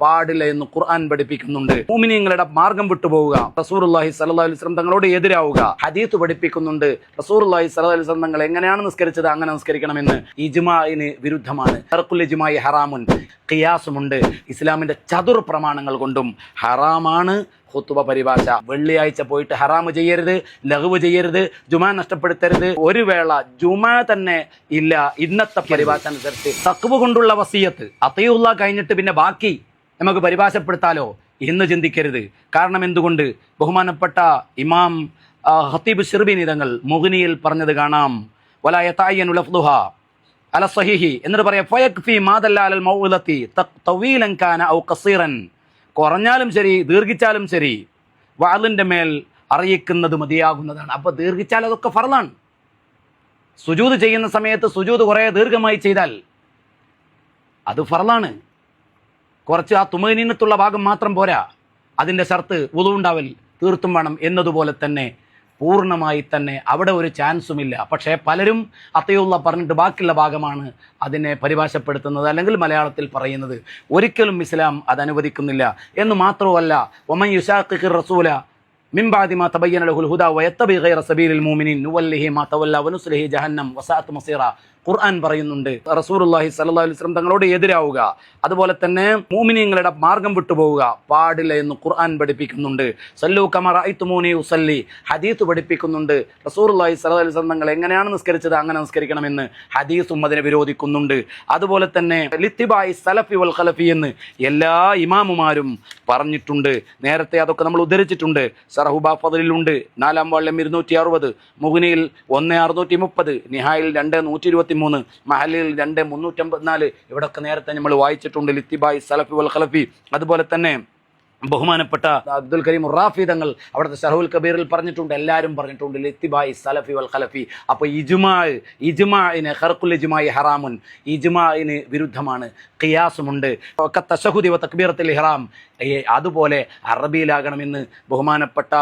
പാടില്ല എന്ന് ഖുർആൻ പഠിപ്പിക്കുന്നുണ്ട്. മുഅ്മിനീങ്ങളുടെ മാർഗം വിട്ടുപോവുക, റസൂലുള്ളാഹി സ്വല്ലല്ലാഹു അലൈഹി വസല്ലം തങ്ങളോട് എതിരാവുക, ഹദീസ് പഠിപ്പിക്കുന്നുണ്ട്. റസൂലുള്ളാഹി സ്വല്ലല്ലാഹു അലൈഹി വസല്ലം തങ്ങൾ എങ്ങനെയാണ് നിസ്കരിച്ചത് അങ്ങനെ നിസ്കരിക്കണമെന്ന്. ഇജ്മാഇന് വിരുദ്ധമാണ്. തർക്കുൽ ഇജ്മാഇ ഹറാമുൻ. ഖിയാസുമുണ്ട്. ഇസ്ലാമിന്റെ ചതുർ പ്രമാണങ്ങൾ കൊണ്ടും ഹറാമാണ് ഖുതുബ പരിഭാഷ. വെള്ളിയാഴ്ച പോയിട്ട് ഹറാമ് ചെയ്യരുത്, ലഗ്വ് ചെയ്യരുത്, ജുമാ നഷ്ടപ്പെടുത്തരുത്. ഒരു വേള ജുമാ തന്നെ ഇല്ല. ഇന്നത്തെ പരിഭാഷ അനുസരിച്ച് തഖ്വ കൊണ്ടുള്ള വസിയത്ത് അത്തിയുള്ള കഴിഞ്ഞിട്ട് പിന്നെ ബാക്കി നമുക്ക് പരിഭാഷപ്പെടുത്താലോ എന്ന് ചിന്തിക്കരുത്. കാരണം എന്തുകൊണ്ട്? ബഹുമാനപ്പെട്ട ഇമാം ഖത്തീബ് ശിർബിനി തങ്ങൾ മുഗ്നിയിൽ പറഞ്ഞത് കാണാം. വലാ യതഅയ്യനു ലഫ്ദുഹാ അല സഹീഹി എന്നിട്ട് പറയാം, ഫയക്ഫി മാ ദല്ല അലൽ മൗഇദത്തി തവീലൻ കാന ഔ ഖസീറൻ. കുറഞ്ഞാലും ശരി ദീർഘിച്ചാലും ശരി വഅലിന്റെ മേൽ അറിയിക്കുന്നത് മതിയാകുന്നതാണ്. അപ്പോൾ ദീർഘിച്ചാൽ അതൊക്കെ ഫർളാണ്. സുജൂദ് ചെയ്യുന്ന സമയത്ത് സുജൂദ് കുറേ ദീർഘമായി ചെയ്താൽ അത് ഫർളാണ്. കുറച്ച് ആ തുമഅനീനത്തുള്ള ഭാഗം മാത്രം പോരാ, അതിൻ്റെ ഷർത്ത് വുളു ഉണ്ടാവൽ തീർത്തും വേണം എന്നതുപോലെ തന്നെ പൂർണ്ണമായി തന്നെ അവിടെ ഒരു ചാൻസുമില്ല. പക്ഷേ പലരും അത്തയുള്ള പറഞ്ഞിട്ട് ബാക്കിയുള്ള ഭാഗമാണ് അതിനെ പരിഭാഷപ്പെടുത്തുന്നത് അല്ലെങ്കിൽ മലയാളത്തിൽ പറയുന്നത്. ഒരിക്കലും ഇസ്ലാം അത് അനുവദിക്കുന്നില്ല എന്ന് മാത്രമല്ല, വമൻ യുശാഖിഖിർ റസൂല മിൻ ബഅദി മാ തബയ്യന ലഹുൽ ഹുദാ വയത്തബി ഗൈറ സബീലിൽ മുഅ്മിനീൻ നുവല്ലിഹി മാ തവല്ല വനുസ്ലിഹി ജഹന്നം വസഅത് മസീറ. ഖുർആൻ പറയുന്നുണ്ട് റസൂലുള്ളാഹി സ്വല്ലല്ലാഹു അലൈഹി വസല്ലം തങ്ങളോട് എതിരാവുക, അതുപോലെ തന്നെ മുഅ്മിനീങ്ങളുടെ മാർഗം വിട്ടുപോവുക പാടില്ല എന്ന് ഖുർആൻ പഠിപ്പിക്കുന്നുണ്ട്. സല്ലു കമാ റഅയ്തുമൂനി ഉസല്ലി. ഹദീസ് പഠിപ്പിക്കുന്നുണ്ട്. റസൂലുള്ളാഹി സ്വല്ലല്ലാഹു അലൈഹി വസല്ലം തങ്ങൾ എങ്ങനെയാണ് നിസ്കരിച്ചത് അങ്ങനെ നിസ്കരിക്കണമെന്ന് ഹദീസും അതിനെ വിരോധിക്കുന്നുണ്ട്. അതുപോലെ തന്നെ ലിത്തിബായി സലഫി വൽ ഖലഫി എന്ന് എല്ലാ ഇമാമുമാരും പറഞ്ഞിട്ടുണ്ട്. നേരത്തെ അതൊക്കെ നമ്മൾ ഉദ്ധരിച്ചിട്ടുണ്ട്. സറഹുബ ഫദലിലുണ്ട് 4-ാം വാള്യം 260, മുഗ്നിയിൽ 1630, നിഹായിൽ 2-123, മഹലിൽ 2-354. ഇവിടൊക്കെ നേരത്തെ നമ്മൾ വായിച്ചിട്ടുണ്ട് ലിത്തിബായി സലഫി വൽ ഖലഫി. അതുപോലെ തന്നെ ബഹുമാനപ്പെട്ട അബ്ദുൽ കരീം റാഫി തങ്ങൾ അവിടുത്തെ ശർഹുൽ കബീറിൽ പറഞ്ഞിട്ടുണ്ട്. എല്ലാവരും പറഞ്ഞിട്ടുണ്ട് ലിത്തിബായി സലഫി വൽ ഖലഫി. അപ്പോൾ ഇജ്മാഇന് ഖർഖുൽ ഇജ്മാഇ ഹറാമുൻ. ഇജ്മാഇന് വിരുദ്ധമാണ്. ഖിയാസുമുണ്ട്. തശഹുദി വ തക്ബീറത്തുൽ ഇഹ്റാം അതുപോലെ അറബിയിലാകണമെന്ന് ബഹുമാനപ്പെട്ട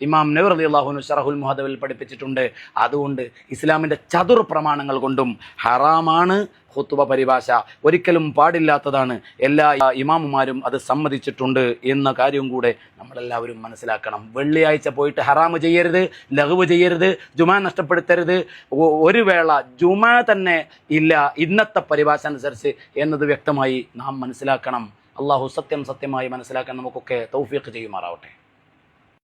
ഇമാം നവവി റളിയല്ലാഹു അൻഹു ശർഹുൽ മുഹദബിൽ പഠിപ്പിച്ചിട്ടുണ്ട്. അതുകൊണ്ട് ഇസ്ലാമിൻ്റെ ചതുർ പ്രമാണങ്ങൾ കൊണ്ടും ഹറാമാണ് ഖുതുബ പരിഭാഷ. ഒരിക്കലും പാടില്ലാത്തതാണ്. എല്ലാ ഇമാമുമാരും അത് സമ്മതിച്ചിട്ടുണ്ട് എന്ന കാര്യവും കൂടെ നമ്മളെല്ലാവരും മനസ്സിലാക്കണം. വെള്ളിയാഴ്ച പോയിട്ട് ഹറാമ് ചെയ്യരുത്, ലഗ്വ് ചെയ്യരുത്, ജുമാ നഷ്ടപ്പെടുത്തരുത്. ഒരു വേള ജുമാ തന്നെ ഇല്ല ഇന്നത്തെ പരിഭാഷ അനുസരിച്ച് എന്നത് വ്യക്തമായി നാം മനസ്സിലാക്കണം. അള്ളാഹു സത്യമായി മനസ്സിലാക്കാൻ നമുക്കൊക്കെ തൗഫീഖ് ചെയ്യുമാറാവട്ടെ.